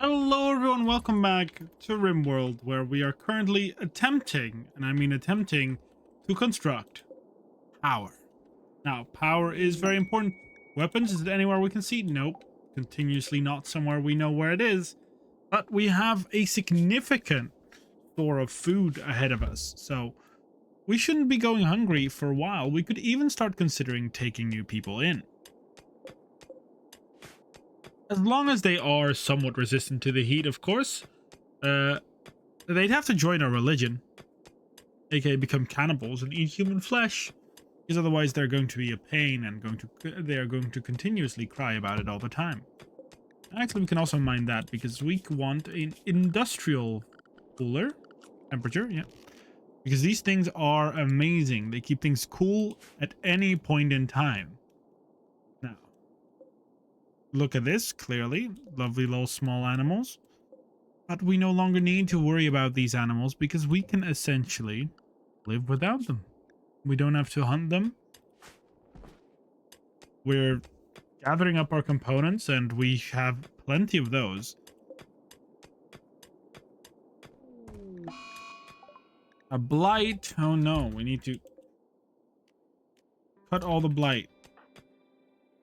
Hello everyone, welcome back to Rimworld, where we are currently attempting, and I mean attempting, to construct power. Now, power is very important. Weapons, is it anywhere we can see? Nope. Continuously not somewhere we know where it is. But we have a significant store of food ahead of us, so we shouldn't be going hungry for a while. We could even start considering taking new people in. As long as they are somewhat resistant to the heat, of course. They'd have to join our religion, aka become cannibals and eat human flesh, because otherwise they're going to be a pain and they are going to continuously cry about it all the time. Actually, we can also mind that because we want an industrial cooler temperature, yeah, because these things are amazing. They keep things cool at any point in time. Now, look at this, clearly lovely little small animals. But we no longer need to worry about these animals because we can essentially live without them. We don't have to hunt them. We're gathering up our components and we have plenty of those. A blight. Oh no, we need to cut all the blight.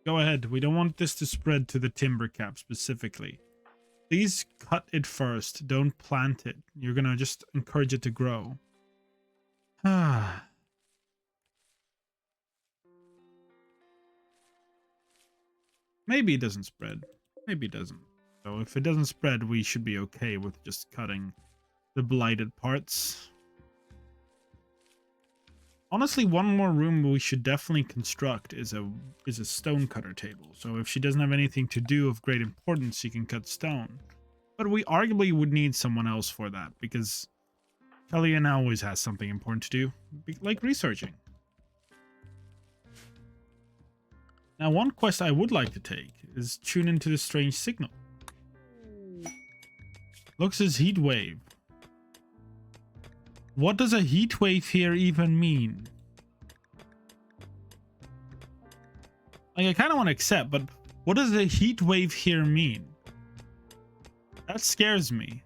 Go ahead. We don't want this to spread to the timber cap specifically. Please cut it first. Don't plant it. You're gonna just encourage it to grow. Ah. Maybe it doesn't spread. Maybe it doesn't. So if it doesn't spread, we should be okay with just cutting the blighted parts. Honestly, one more room we should definitely construct is a stone cutter table. So if she doesn't have anything to do of great importance, she can cut stone. But we arguably would need someone else for that, because Kellyanne always has something important to do, like researching. Now, one quest I would like to take is tune into the strange signal. Looks as heat wave. What does a heat wave here even mean? Like, I kind of want to accept, but what does a heat wave here mean? That scares me.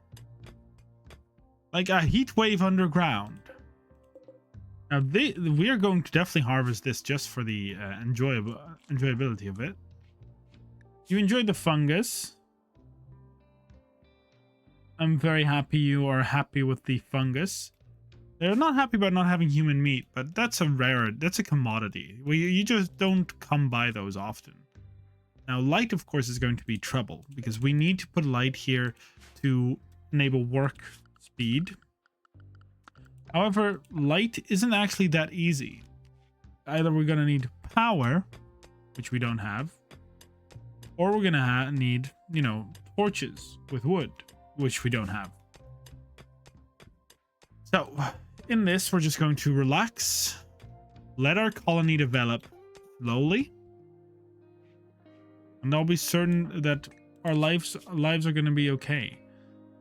Like a heat wave underground. Now, we are going to definitely harvest this just for the enjoyability of it. You enjoyed the fungus. I'm very happy you are happy with the fungus. They're not happy about not having human meat, but that's a commodity. You just don't come by those often. Now, light, of course, is going to be trouble, because we need to put light here to enable work speed. However, light isn't actually that easy. Either we're going to need power, which we don't have, or we're going to need, torches with wood, which we don't have. So, in this, we're just going to relax, let our colony develop slowly, and I'll be certain that our lives are going to be okay.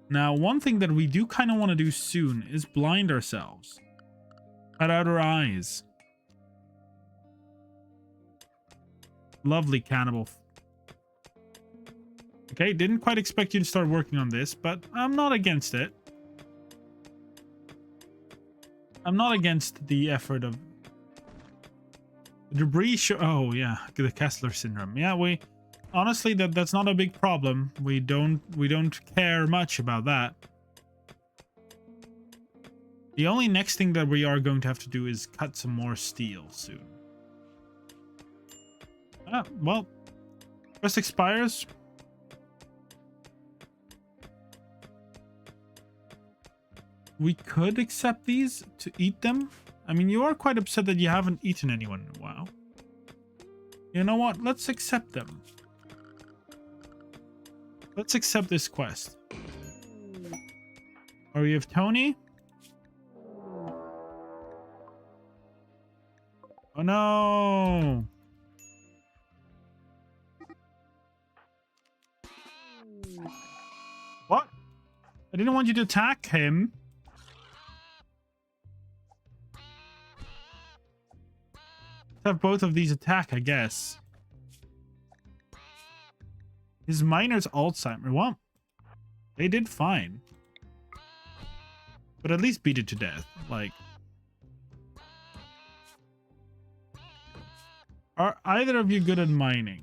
Now, one thing that we do kind of want to do soon is blind ourselves. Cut out our eyes. Lovely cannibal. Okay, didn't quite expect you to start working on this, but I'm not against it. I'm not against the effort of debris. Oh yeah, the Kessler syndrome. Yeah, honestly that's not a big problem. We don't care much about that. The only next thing that we are going to have to do is cut some more steel soon. Well, quest expires. We could accept these to eat them. I mean, you are quite upset that you haven't eaten anyone in a while. You know what? Let's accept them. Let's accept this quest. Or we have Tony. Oh no! What? I didn't want you to attack him. Have both of these attack, I guess. His miner's Alzheimer. What? They did fine. But at least beat it to death. Like, are either of you good at mining?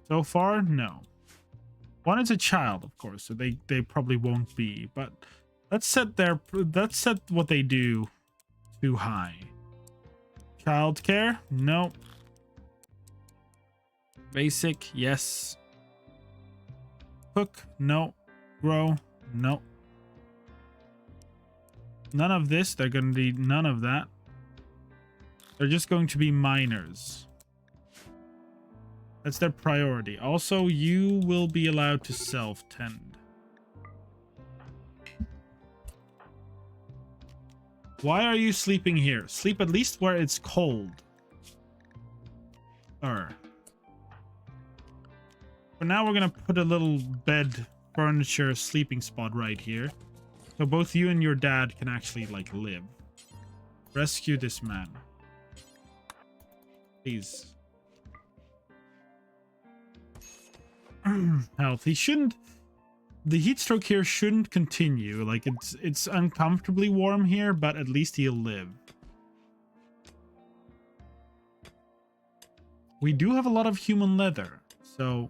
So far, no. One is a child, of course, so they probably won't be. But let's set what they do too high. Childcare? No. Basic? Yes. Cook? No. Grow? No. None of this. They're going to need none of that. They're just going to be miners. That's their priority. Also, you will be allowed to self-tend. Why are you sleeping here? Sleep at least where it's cold. For now, we're going to put a little bed, furniture, sleeping spot right here. So both you and your dad can actually, like, live. Rescue this man. Please. Health. He shouldn't... The heat stroke here shouldn't continue. Like, it's uncomfortably warm here, but at least he'll live. We do have a lot of human leather, so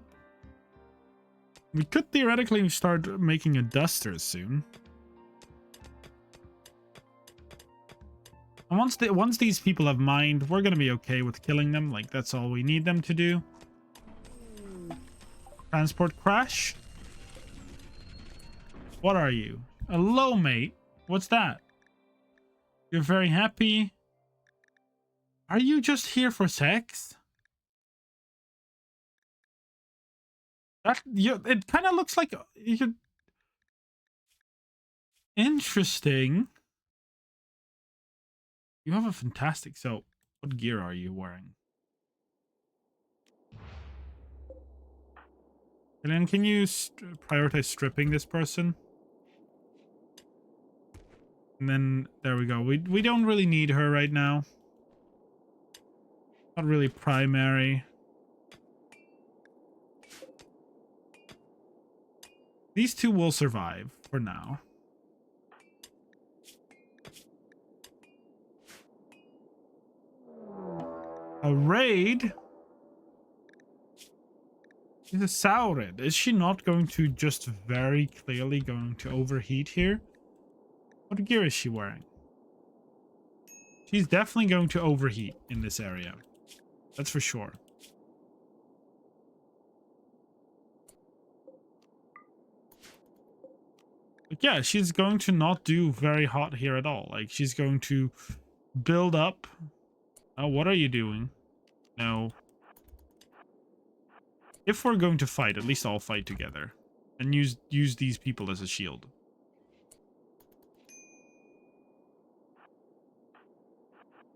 we could theoretically start making a duster soon. And once these people have mined, we're gonna be okay with killing them. Like, that's all we need them to do. Transport crash. What are you? A low mate? What's that? You're very happy. Are you just here for sex? It kind of looks like you. Interesting. You have a fantastic. So, what gear are you wearing? And then, can you prioritize stripping this person? And then there we go. We don't really need her right now. Not really primary. These two will survive for now. A raid? She's a Saurid. Is she not going to just very clearly going to overheat here? What gear is she wearing? She's definitely going to overheat in this area. That's for sure. But yeah, she's going to not do very hot here at all. Like, she's going to build up. Oh, what are you doing? No. If we're going to fight, at least I'll fight together. And use these people as a shield.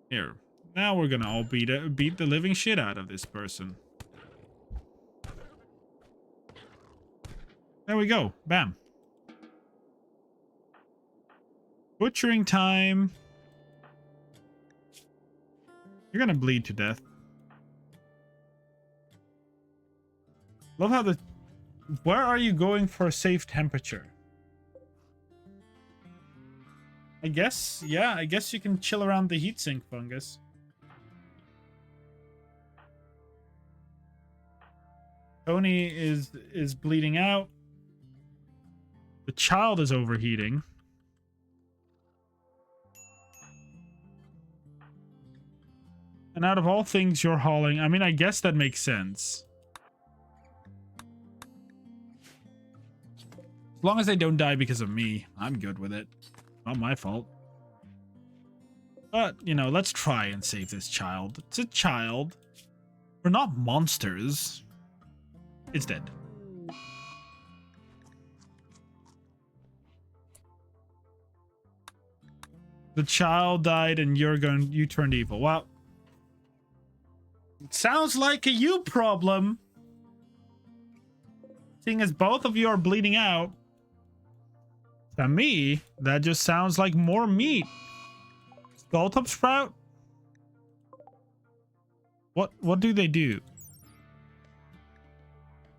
Here. Now we're gonna all beat the living shit out of this person. There we go. Bam. Butchering time. You're gonna bleed to death. Love how where are you going for a safe temperature? I guess, yeah, I guess you can chill around the heatsink fungus. Tony is bleeding out. The child is overheating. And out of all things you're hauling, I mean, I guess that makes sense. As long as they don't die because of me, I'm good with it. Not my fault. But, you know, let's try and save this child. It's a child. We're not monsters. It's dead. The child died and you turned evil. Well, it sounds like a you problem. Seeing as both of you are bleeding out. To me, that just sounds like more meat. Skulltop Sprout? What do they do?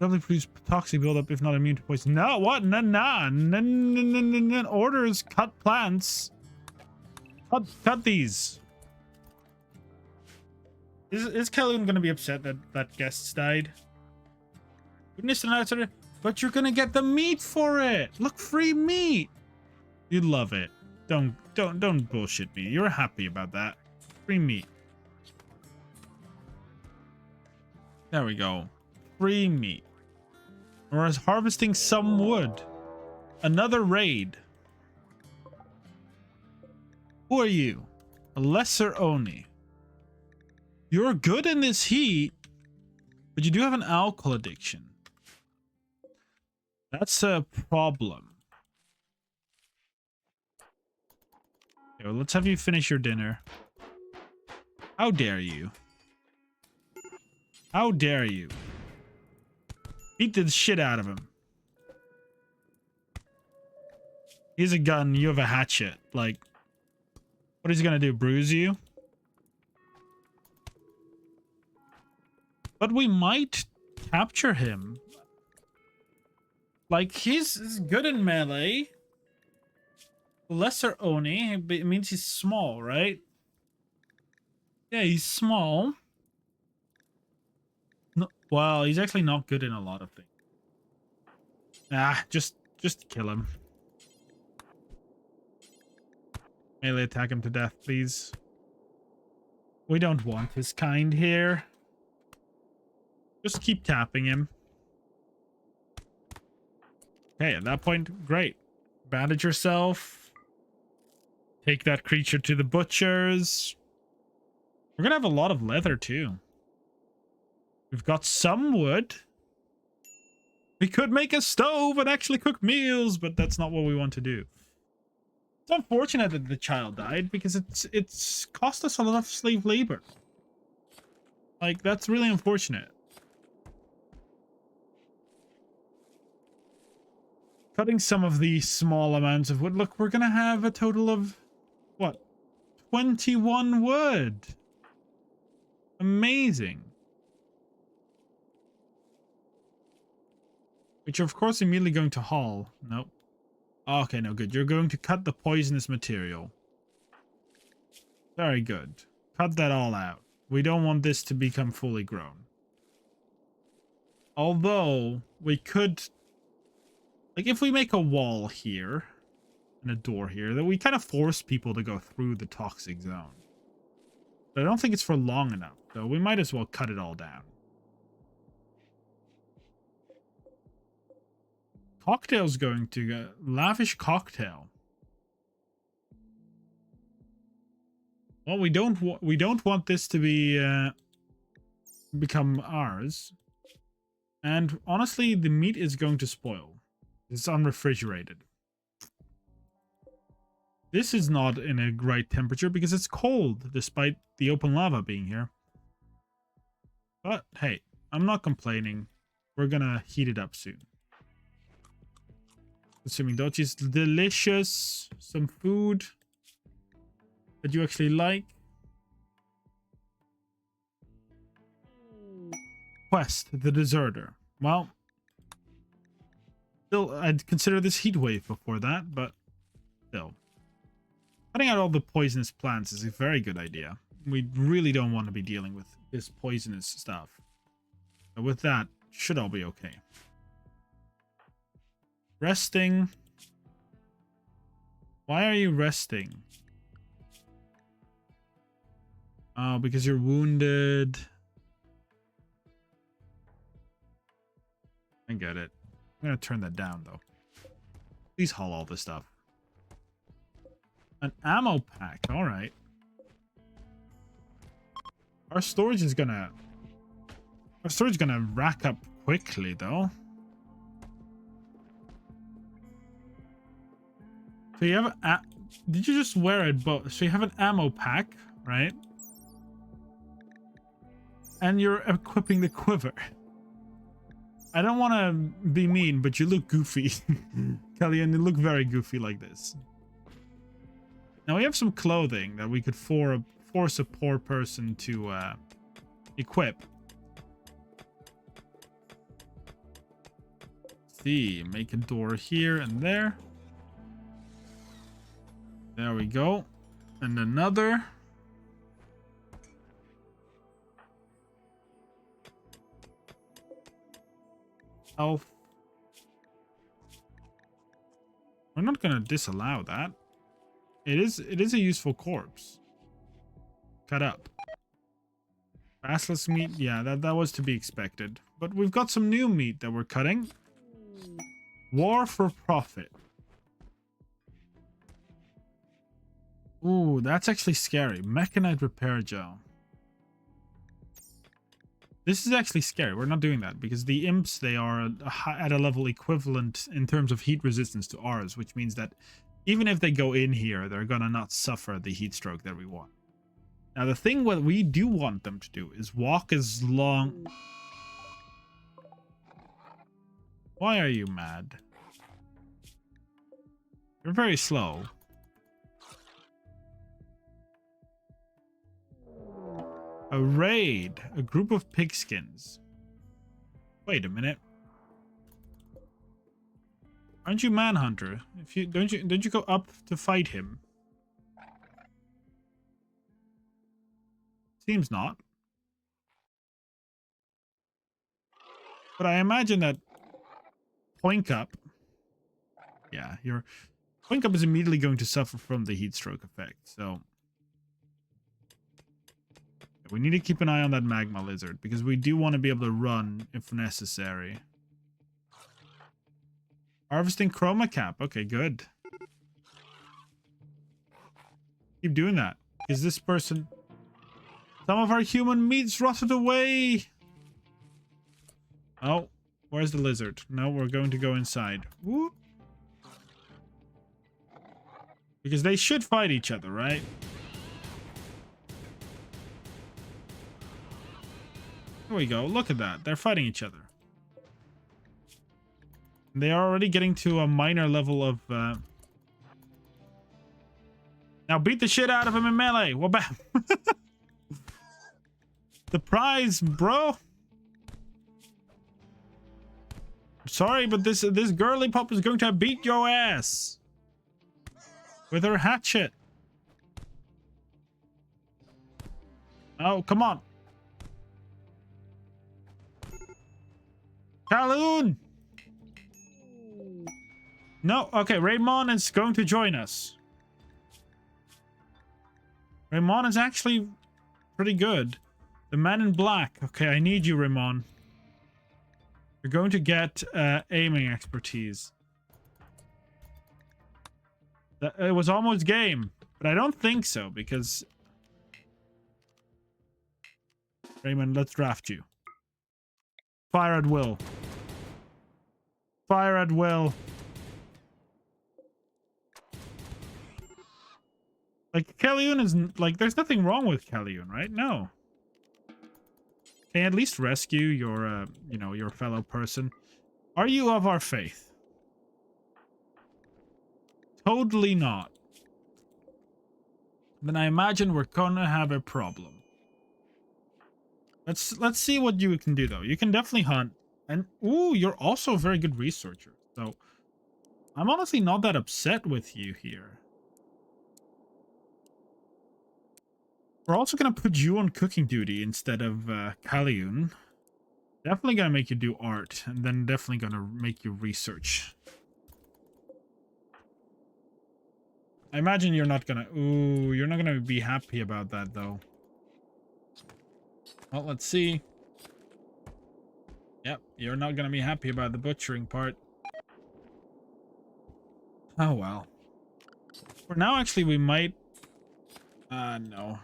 Probably produce toxic buildup if not immune to poison. No, what? No. Orders, cut plants. Cut these. Is Kellyan gonna be upset that guests died? Goodness and outsider, but you're gonna get the meat for it. Look, free meat. You'd love it. Don't bullshit me. You're happy about that. Free meat. There we go. Free meat. Or is harvesting some wood. Another raid. Who are you? A lesser Oni. You're good in this heat, but you do have an alcohol addiction. That's a problem. Okay, well, let's have you finish your dinner. How dare you? How dare you? Beat the shit out of him. He's a gun, you have a hatchet. Like, what is he gonna do? Bruise you? But we might capture him. Like, he's good in melee. Lesser Oni, it means he's small, right? Yeah, he's small. No, well, he's actually not good in a lot of things. Ah, just kill him. Melee attack him to death, please. We don't want his kind here. Just keep tapping him. Okay, at that point, great. Bandage yourself. Take that creature to the butchers. We're gonna have a lot of leather too. We've got some wood. We could make a stove and actually cook meals, but that's not what we want to do. It's unfortunate that the child died because it's cost us a lot of slave labor. Like, that's really unfortunate. Cutting some of the small amounts of wood. Look, we're gonna have a total of what? 21 wood. Amazing. Which you're of course immediately going to haul. Nope. Okay, no good. You're going to cut the poisonous material. Very good. Cut that all out. We don't want this to become fully grown. Although, we could... Like, if we make a wall here, and a door here, then we kind of force people to go through the toxic zone. But I don't think it's for long enough, so we might as well cut it all down. Cocktail's going to go... Lavish cocktail. Well, we don't want this to be become ours. And honestly, the meat is going to spoil. It's unrefrigerated. This is not in a right temperature because it's cold, despite the open lava being here. But hey, I'm not complaining. We're gonna heat it up soon. Assuming Dochi's delicious. Some food that you actually like. Quest, the deserter. Well, still, I'd consider this heat wave before that, but still. Cutting out all the poisonous plants is a very good idea. We really don't want to be dealing with this poisonous stuff. But with that, should all be okay. Resting. Why are you resting? Oh, because you're wounded. I get it. I'm gonna turn that down though. Please haul all this stuff. An ammo pack, alright. Our storage is gonna rack up quickly though. So you have a... Did you just wear it both? So you have an ammo pack, right? And you're equipping the quiver. I don't want to be mean, but you look goofy. Kellyan, you look very goofy like this. Now we have some clothing that we could force a poor person to equip. see. Make a door here and there. There we go. And another. Health. We're not going to disallow that. It is a useful corpse. Cut up. Basilisk meat, yeah, that was to be expected. But we've got some new meat that we're cutting. War for profit. Ooh, that's actually scary. Mechanite repair gel. This is actually scary. We're not doing that because the imps, they are at a level equivalent in terms of heat resistance to ours, which means that even if they go in here, they're gonna not suffer the heat stroke that we want. Now, the thing what we do want them to do is walk as long... Why are you mad? You're very slow. A raid. A group of pigskins. Wait a minute. Aren't you Manhunter? If you don't you go up to fight him? Seems not. But I imagine that Poink Up. Yeah, your Poink Up is immediately going to suffer from the heat stroke effect, so we need to keep an eye on that magma lizard because we do want to be able to run if necessary. Harvesting chroma cap. Okay, good. Keep doing that. Is this person... Some of our human meat's rotted away. Oh, where's the lizard? No, we're going to go inside. Whoop. Because they should fight each other, right? There we go. Look at that. They're fighting each other. They are already getting to a minor level of... Now beat the shit out of him in melee. Wabam. The prize, bro. Sorry, but this girly pop is going to beat your ass with her hatchet. Oh, come on. Kaloon! No, okay, Raymond is going to join us. Raymond is actually pretty good. The man in black. Okay, I need you, Raymond. You're going to get aiming expertise. It was almost game, but I don't think so because... Raymond, let's draft you. Fire at will. Fire at will. Like, Kaliun is... Like, there's nothing wrong with Kaliun, right? No. Can at least rescue your, you know, your fellow person. Are you of our faith? Totally not. Then I imagine we're gonna have a problem. Let's see what you can do, though. You can definitely hunt. And, ooh, you're also a very good researcher. So, I'm honestly not that upset with you here. We're also going to put you on cooking duty instead of Kaliun. Definitely going to make you do art. And then definitely going to make you research. I imagine you're not going to... Ooh, you're not going to be happy about that, though. Well, let's see. Yep, you're not going to be happy about the butchering part. Oh, well. For now, actually, we might... no.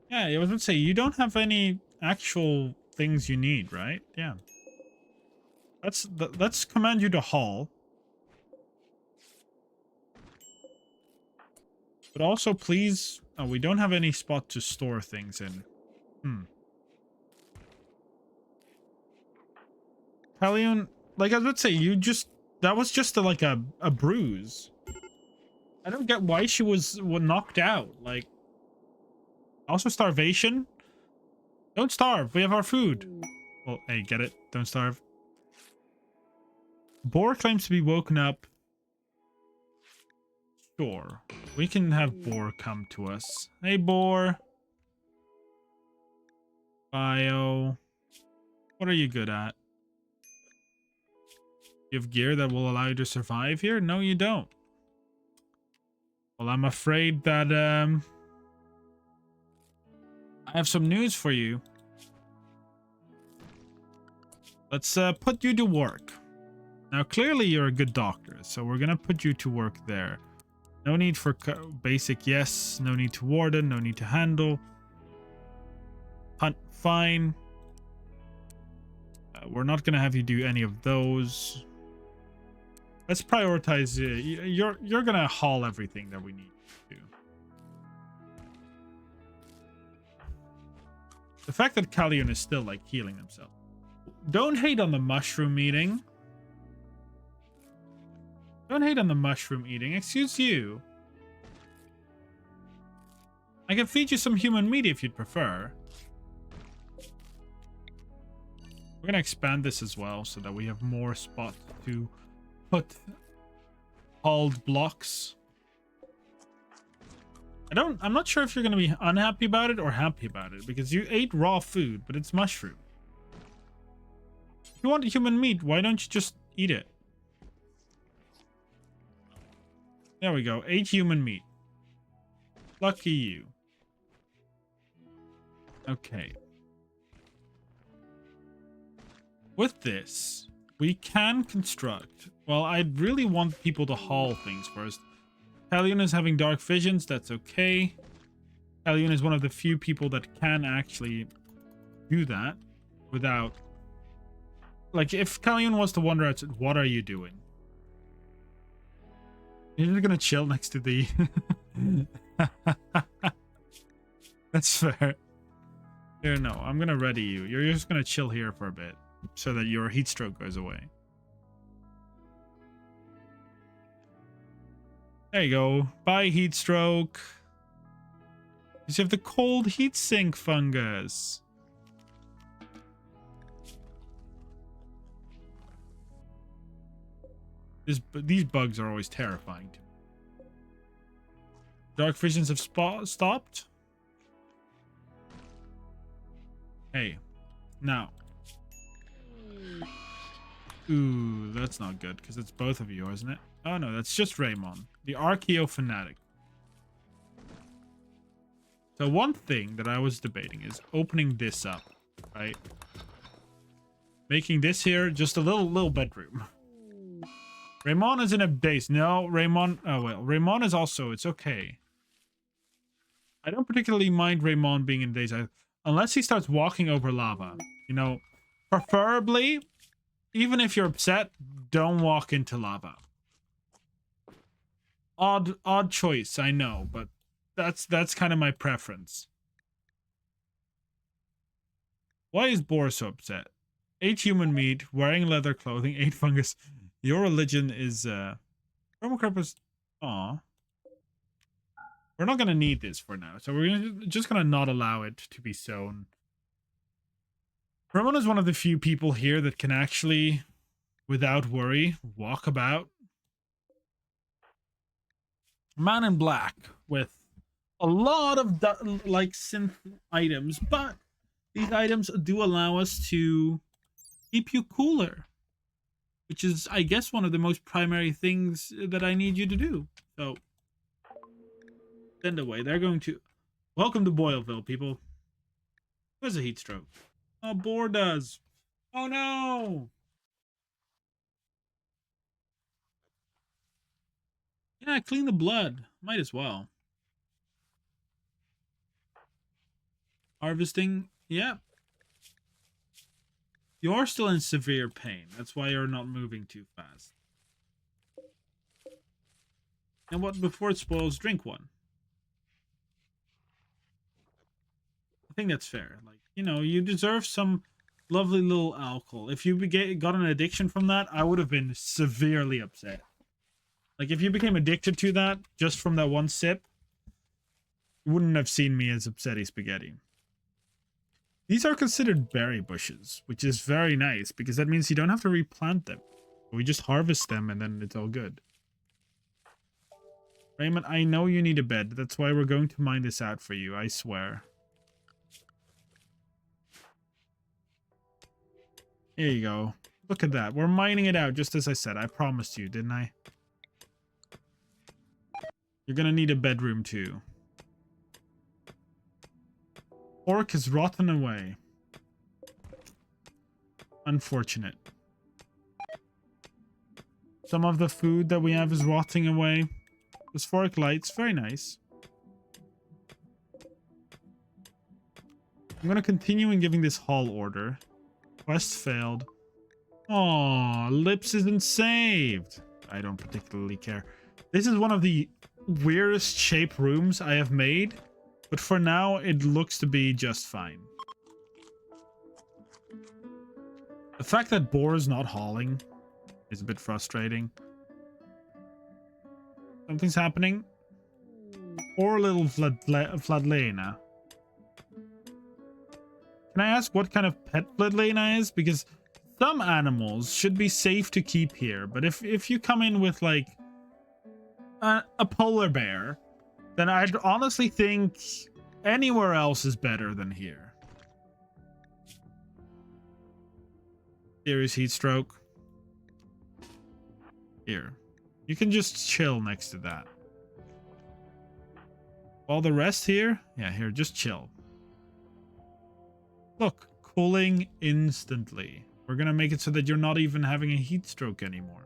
Yeah, I was going to say, you don't have any actual things you need, right? Yeah. Let's command you to haul. But also, please... Oh, we don't have any spot to store things in. Kaliun, like I was about to say, you just... That was just like a bruise. I don't get why she was knocked out. Like... Also starvation. Don't starve. We have our food. Well, hey, get it? Don't starve. Boar claims to be woken up. Sure. We can have Boar come to us. Hey, Boar. Bio. What are you good at? You have gear that will allow you to survive here? No, you don't. Well, I'm afraid that, I have some news for you. Let's, put you to work. Now, clearly you're a good doctor, so we're gonna put you to work there. No need for basic, yes. No need to warden, no need to handle. Hunt, fine. We're not gonna have you do any of those. Let's prioritize. You're gonna haul everything that we need to do. The fact that Callion is still like healing himself. Don't hate on the mushroom eating. Don't hate on the mushroom eating. Excuse you. I can feed you some human meat if you'd prefer. We're gonna expand this as well so that we have more spots to put hauled blocks. I'm not sure if you're gonna be unhappy about it or happy about it, because you ate raw food, but it's mushroom. If you want human meat, why don't you just eat it? There we go. 8 human meat. Lucky you. Okay. With this, we can construct... Well, I'd really want people to haul things first. Callion is having dark visions. That's okay. Callion is one of the few people that can actually do that without... Like, if Callion was to wonder, what are you doing? You're just gonna chill next to the... That's fair. Here, no, I'm gonna ready you. You're just gonna chill here for a bit so that your heat stroke goes away. There you go. Bye, heat stroke. You have the cold heat sink fungus. These bugs are always terrifying to me. Dark visions have stopped. Hey, now. Ooh, that's not good because it's both of you, isn't it? Oh no, that's just Raymond, the Archeo fanatic. So one thing that I was debating is opening this up, right? Making this here just a little bedroom. Raymond is in a base. No, Raymond... Oh, well. Raymond is also... It's okay. I don't particularly mind Raymond being in days. Unless he starts walking over lava. You know, preferably, even if you're upset, don't walk into lava. Odd choice, I know. But that's kind of my preference. Why is Boar so upset? 8 human meat, wearing leather clothing, 8 fungus... Your religion is, Romocarpus... Aw. We're not gonna need this for now, so we're just gonna not allow it to be sown. Ramon is one of the few people here that can actually, without worry, walk about. Man in black, with a lot of, like, synth items, but these items do allow us to keep you cooler. Which is, I guess, one of the most primary things that I need you to do. So, send away. They're going to... Welcome to Boyleville, people. Who has a heat stroke? Oh, Boar does. Oh, no! Yeah, clean the blood. Might as well. Harvesting. Yep. You're still in severe pain. That's why you're not moving too fast. And what, before it spoils, drink one. I think that's fair. Like, you know, you deserve some lovely little alcohol. If you got an addiction from that, I would have been severely upset. Like, if you became addicted to that just from that one sip, you wouldn't have seen me as upsetty spaghetti. These are considered berry bushes, which is very nice because that means you don't have to replant them. We just harvest them and then it's all good. Raymond, I know you need a bed. That's why we're going to mine this out for you, I swear. Here you go. Look at that. We're mining it out just as I said. I promised you, didn't I? You're gonna need a bedroom too. Pork is rotten away. Unfortunate. Some of the food that we have is rotting away. Phosphoric lights, very nice. I'm gonna continue in giving this haul order. Quest failed. Aw, Lips isn't saved. I don't particularly care. This is one of the weirdest shaped rooms I have made, but for now it looks to be just fine. The fact that Boar is not hauling is a bit frustrating. Something's happening. Poor little Vladlena. Can I ask what kind of pet Vladlena is? Because some animals should be safe to keep here, but if you come in with like a polar bear, then I'd honestly think anywhere else is better than here. Serious heat stroke. Here. You can just chill next to that. All the rest here? Yeah, here, just chill. Look, cooling instantly. We're gonna make it so that you're not even having a heat stroke anymore.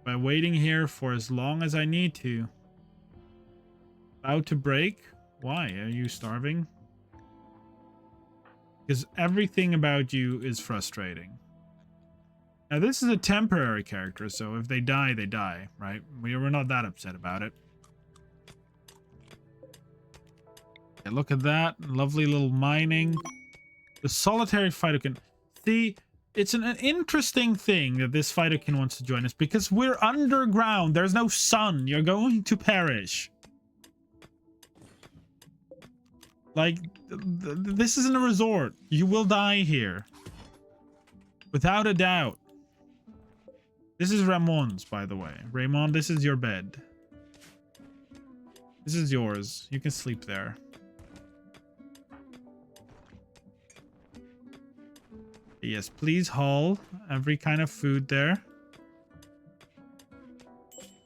By waiting here for as long as I need to. About to break? Why? Are you starving? Because everything about you is frustrating. Now, this is a temporary character, so if they die, they die, right? We're not that upset about it. Okay, look at that. Lovely little mining. The solitary phytokin. See, it's an interesting thing that this phytokin wants to join us because we're underground. There's no sun. You're going to perish. Like, this isn't a resort. You will die here. Without a doubt. This is Ramon's, by the way. Raymond, this is your bed. This is yours. You can sleep there. Yes, please haul every kind of food there.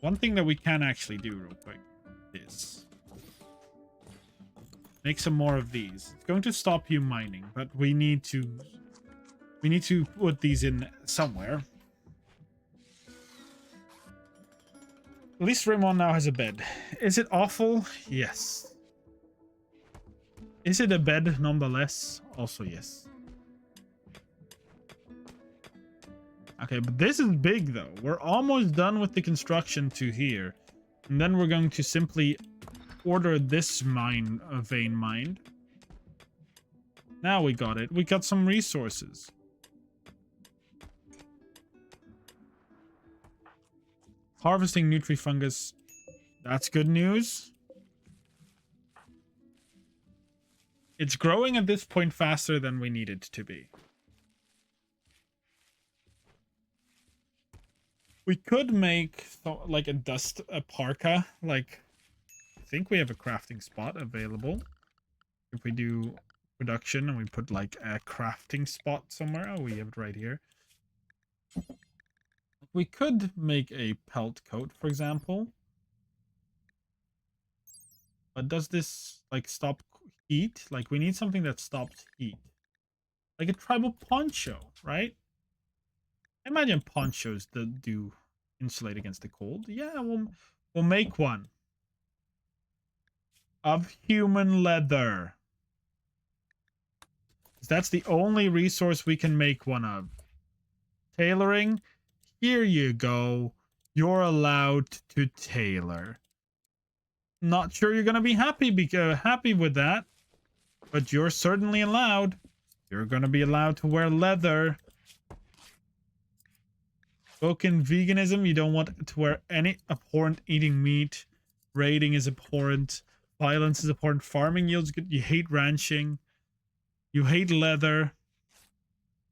One thing that we can actually do real quick is make some more of these. It's going to stop you mining, but we need to put these in somewhere. At least Raymond now has a bed. Is it awful? Yes. Is it a bed nonetheless? Also yes. Okay, but this is big though. We're almost done with the construction to here. And then we're going to simply order this vein mined. Now we got it. We got some resources. Harvesting Nutrifungus. That's good news. It's growing at this point faster than we need it to be. We could make like a parka. Like, I think we have a crafting spot available. If we do production and we put like a crafting spot somewhere. Oh, we have it right here. We could make a pelt coat, for example. But does this like stop heat? Like, we need something that stops heat. Like a tribal poncho, right? I imagine ponchos that do insulate against the cold. Yeah, we'll make one. Of human leather. That's the only resource we can make one of. Tailoring. Here you go. You're allowed to tailor. Not sure you're gonna be happy with that, but you're certainly allowed. You're gonna be allowed to wear leather. Spoken veganism. You don't want to wear any abhorrent eating meat. Raiding is abhorrent. Violence is abhorrent. Farming yields good. You hate ranching. You hate leather.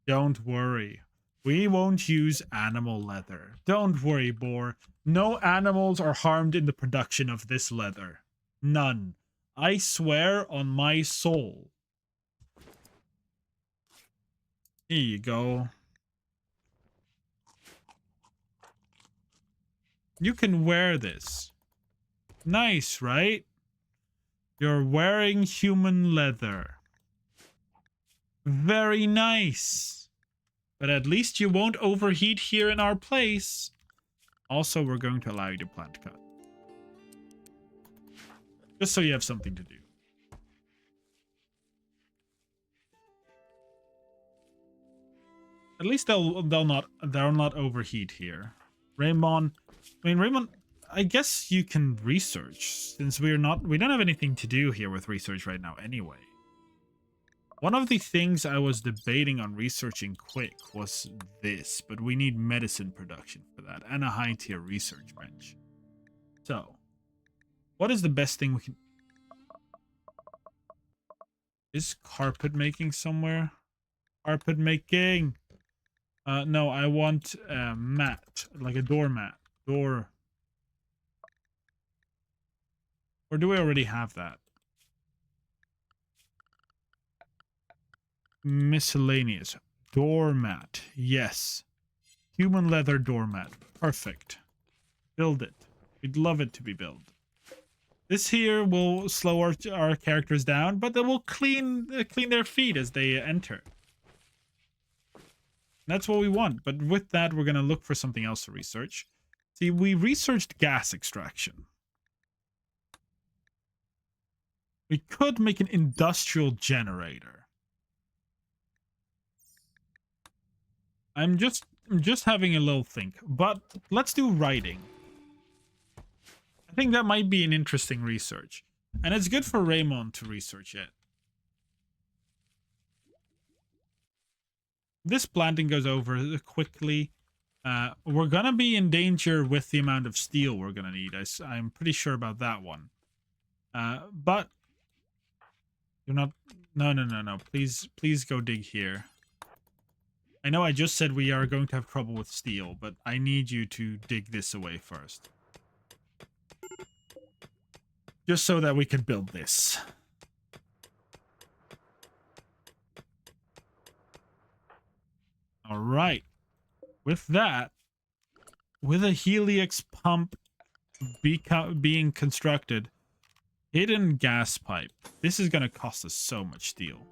Don't worry. We won't use animal leather. Don't worry, Boar. No animals are harmed in the production of this leather. None. I swear on my soul. Here you go. You can wear this. Nice, right? You're wearing human leather. Very nice. But at least you won't overheat here in our place. Also, we're going to allow you to plant cut. Just so you have something to do. At least they'll not overheat here. Raymond, I guess you can research since we don't have anything to do here with research right now anyway. One of the things I was debating on researching quick was this, but we need medicine production for that and a high tier research bench. So, what is the best thing we can... Is carpet making somewhere? Carpet making! No, I want a mat, like a doormat. Or do we already have that? Miscellaneous. Doormat. Yes. Human leather doormat. Perfect. Build it. We'd love it to be built. This here will slow our characters down, but they will clean their feet as they enter. That's what we want. But with that, we're going to look for something else to research. See, we researched gas extraction. We could make an industrial generator. I'm just having a little think, but let's do writing. I think that might be an interesting research. And it's good for Raymond to research it. This planting goes over quickly. We're going to be in danger with the amount of steel we're going to need. I'm pretty sure about that one. But you're not... No. Please go dig here. I know I just said we are going to have trouble with steel, but I need you to dig this away first. Just so that we can build this. All right. With that, with a helix pump being constructed, hidden gas pipe. This is going to cost us so much steel.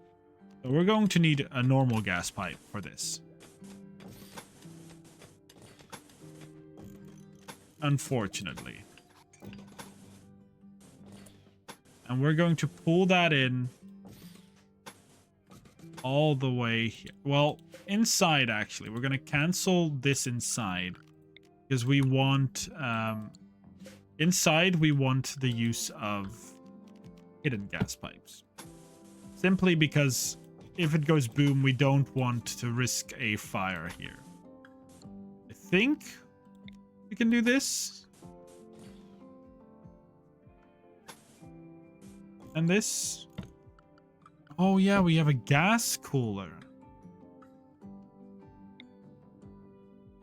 So we're going to need a normal gas pipe for this. Unfortunately. And we're going to pull that in all the way here. Well, inside, actually. We're going to cancel this inside. Because we want... inside, we want the use of hidden gas pipes. Simply because if it goes boom, we don't want to risk a fire here. I think we can do this. And this. Oh yeah, we have a gas cooler.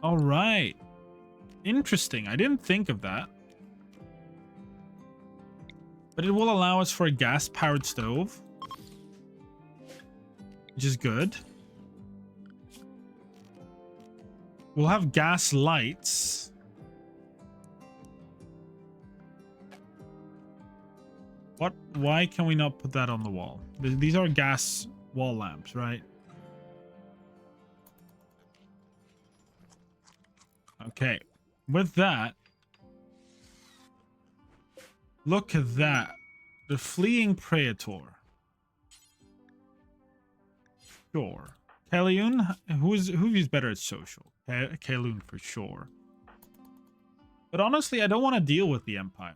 All right. Interesting. I didn't think of that. But it will allow us for a gas-powered stove. Which is good. We'll have gas lights. What? Why can we not put that on the wall? These are gas wall lamps, right? Okay. With that, look at that. The fleeing praetor. Sure. Kaliun? Who's better at social? Kaliun for sure. But honestly, I don't want to deal with the Empire.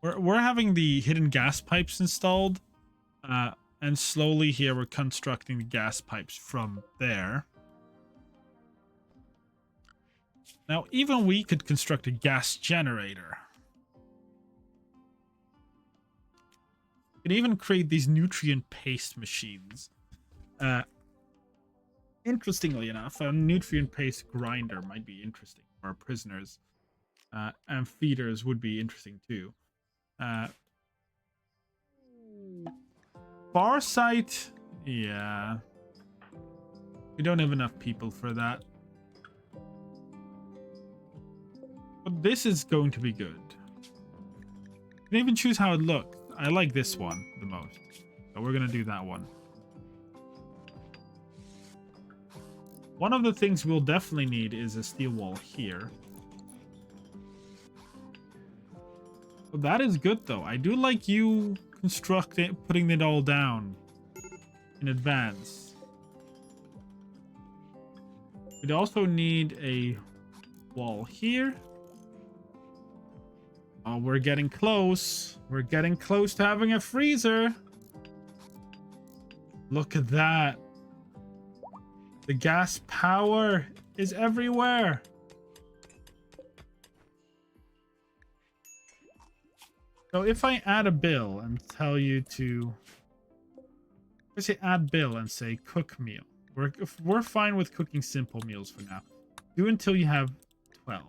We're having the hidden gas pipes installed. And slowly here we're constructing the gas pipes from there. Now, even we could construct a gas generator. can even create these nutrient paste machines. Interestingly enough, a nutrient paste grinder might be interesting for our prisoners. And feeders would be interesting too. Farsight, yeah. We don't have enough people for that. But this is going to be good. You can even choose how it looks. I like this one the most. So we're going to do that one. One of the things we'll definitely need is a steel wall here. Well, that is good though. I do like you putting it all down in advance. We'd also need a wall here. Oh, we're getting close. We're getting close to having a freezer. Look at that. The gas power is everywhere. So if I add a bill and tell you to, let's say add bill and say cook meal. We're fine with cooking simple meals for now. Do until you have 12.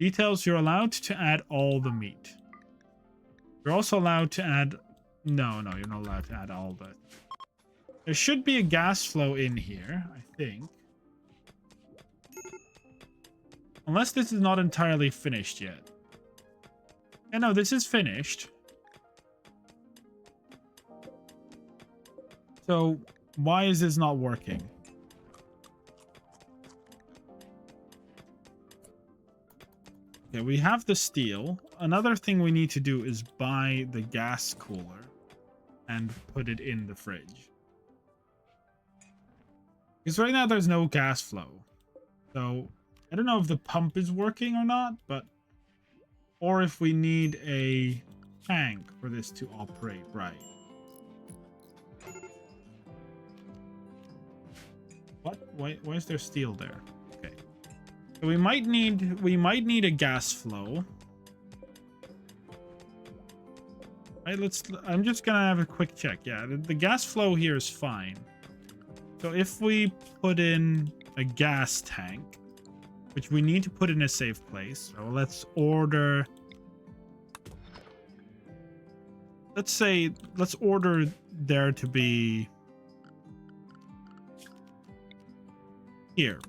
Details, you're allowed to add all the meat. You're also allowed to add, no, you're not allowed to add all the. There should be a gas flow in here, I think. Unless this is not entirely finished yet. Yeah, no, this is finished. So, why is this not working? Okay, we have the steel. Another thing we need to do is buy the gas cooler and put it in the fridge. Because right now there's no gas flow. So, I don't know if the pump is working or not, but... Or if we need a tank for this to operate right. What? Why is there steel there? Okay. So we might need a gas flow. Right, I'm just gonna have a quick check. Yeah, the gas flow here is fine. So if we put in a gas tank, which we need to put in a safe place. So let's order. Let's order there to be here.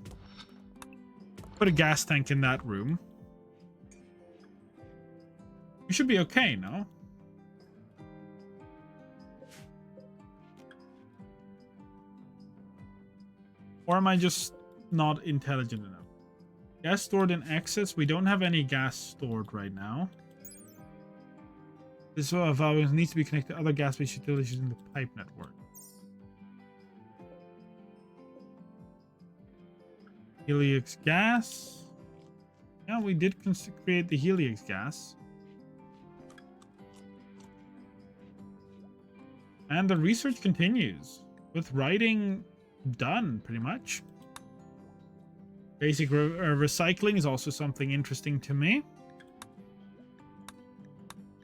Put a gas tank in that room. We should be okay, no? Or am I just not intelligent enough? Gas stored in excess. We don't have any gas stored right now. This valve needs to be connected to other gas-based utilities in the pipe network. Helix gas. Yeah, we did create the Helix gas. And the research continues. With writing done, pretty much. Basic recycling is also something interesting to me.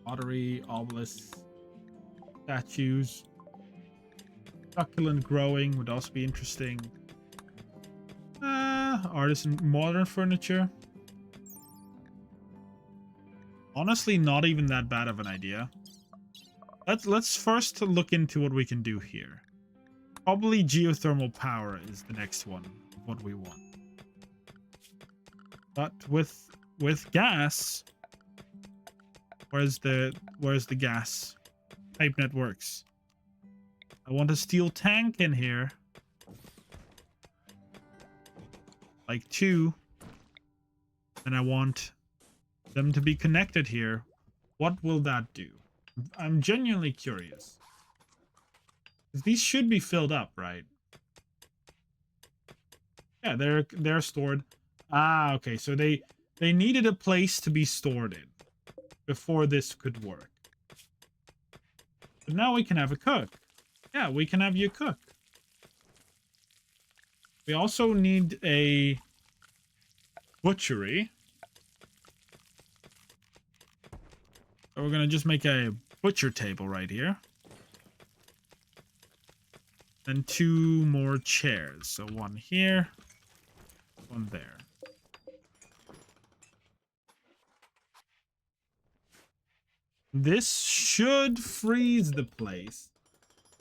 Pottery, obelisks, statues. Succulent growing would also be interesting. Artisan modern furniture. Honestly, not even that bad of an idea. Let's first look into what we can do here. Probably geothermal power is the next one of what we want. But with gas, where's the gas pipe networks? I want a steel tank in here. Like 2. And I want them to be connected here. What will that do? I'm genuinely curious. Because these should be filled up, right? Yeah, they're stored. Ah, okay. So they needed a place to be stored in before this could work. But now we can have a cook. Yeah, we can have you cook. We also need a butchery. So we're gonna just make a butcher table right here. and 2 more chairs. So 1 here, 1 there. This should freeze the place.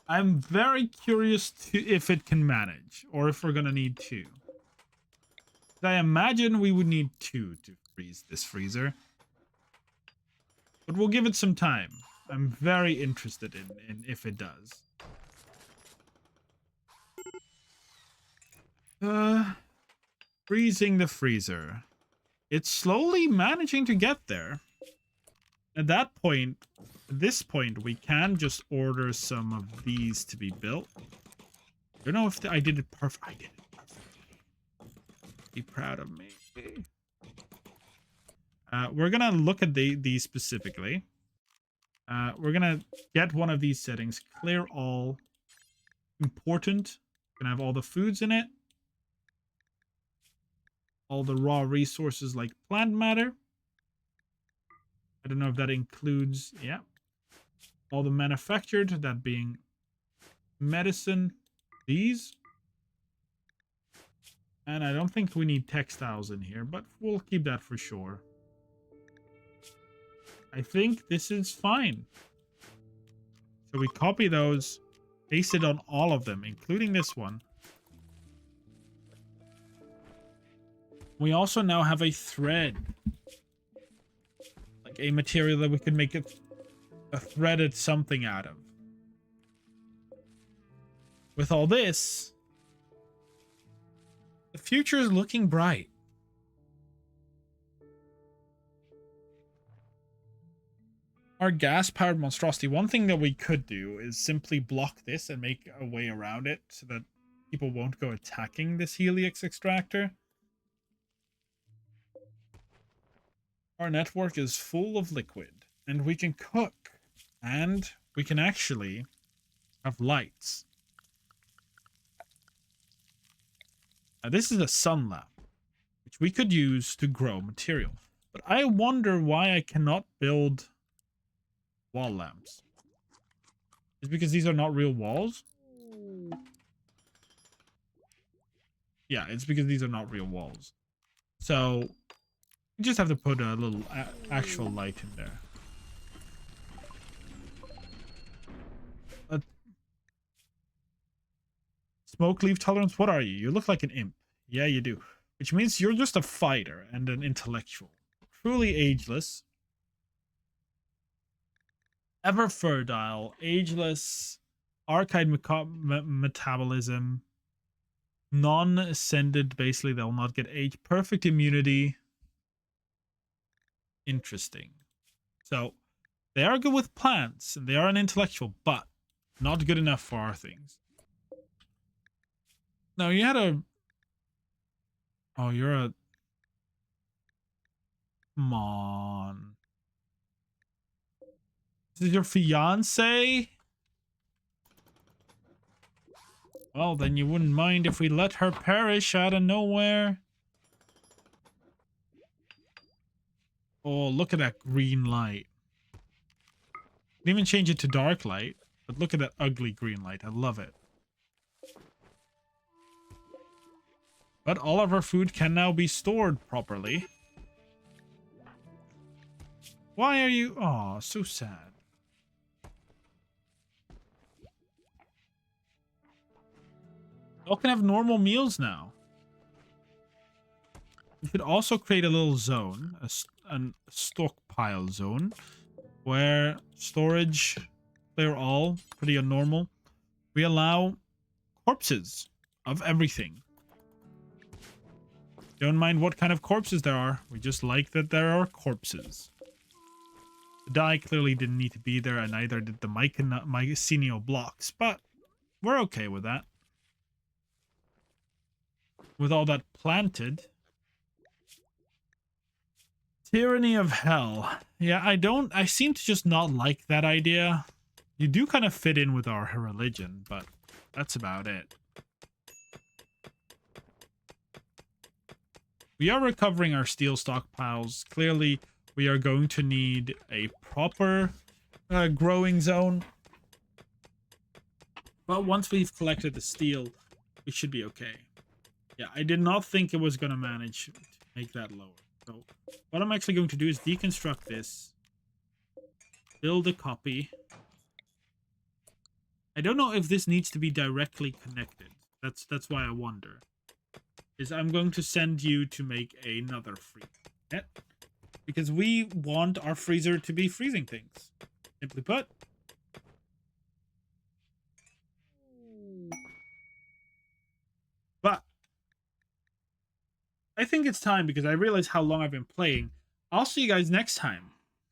I'm very curious if it can manage, or if we're gonna need 2. I imagine we would need 2 to freeze this freezer. But we'll give it some time. I'm very interested in if it does. Freezing the freezer. It's slowly managing to get there. At this point, we can just order some of these to be built. I don't know if I did it perfect. I did it perfectly. Be proud of me. We're gonna look at these specifically. We're gonna get one of these settings. Clear all. Important. Gonna have all the foods in it. All the raw resources like plant matter. I don't know if that includes, yeah. All the manufactured, that being medicine, these. And I don't think we need textiles in here, but we'll keep that for sure. I think this is fine. So we copy those, paste it on all of them, including this one. We also now have a thread. Like a material that we can make it a threaded something out of. With all this, the future is looking bright. Our gas-powered monstrosity. One thing that we could do is simply block this and make a way around it so that people won't go attacking this Helix extractor. Our network is full of liquid, and we can cook, and we can actually have lights. Now, this is a sun lamp, which we could use to grow material. But I wonder why I cannot build wall lamps. Is it because these are not real walls? Yeah, it's because these are not real walls. So you just have to put a little actual light in there. Smoke leaf tolerance? What are you? You look like an imp. Yeah, you do. Which means you're just a fighter and an intellectual. Truly ageless. Ever fertile. Ageless. Archide metabolism. Non-ascended. Basically, they'll not get age. Perfect immunity. Interesting. So, they are good with plants. And they are an intellectual, but not good enough for our things. Now, you had a... Oh, you're a... Come on. Is it your fiance? Well, then you wouldn't mind if we let her perish out of nowhere. Oh, look at that green light. You can even change it to dark light. But look at that ugly green light. I love it. But all of our food can now be stored properly. Why are you... Aw, so sad. Y'all can have normal meals now. We could also create a little zone, a stockpile zone, where storage, clear all, pretty normal. We allow corpses of everything. Don't mind what kind of corpses there are. We just like that there are corpses. The dye clearly didn't need to be there, and neither did the mycelial blocks, but we're okay with that. With all that planted. Tyranny of Hell. Yeah, I seem to just not like that idea. You do kind of fit in with our religion, but that's about it. We are recovering our steel stockpiles. Clearly, we are going to need a proper growing zone. But once we've collected the steel, we should be okay. Yeah, I did not think it was going to manage to make that lower. So what I'm actually going to do is deconstruct this, build a copy. I don't know if this needs to be directly connected. That's why I wonder. Is I'm going to send you to make another freezer. Yeah. Because we want our freezer to be freezing things. Simply put. But I think it's time because I realize how long I've been playing. I'll see you guys next time.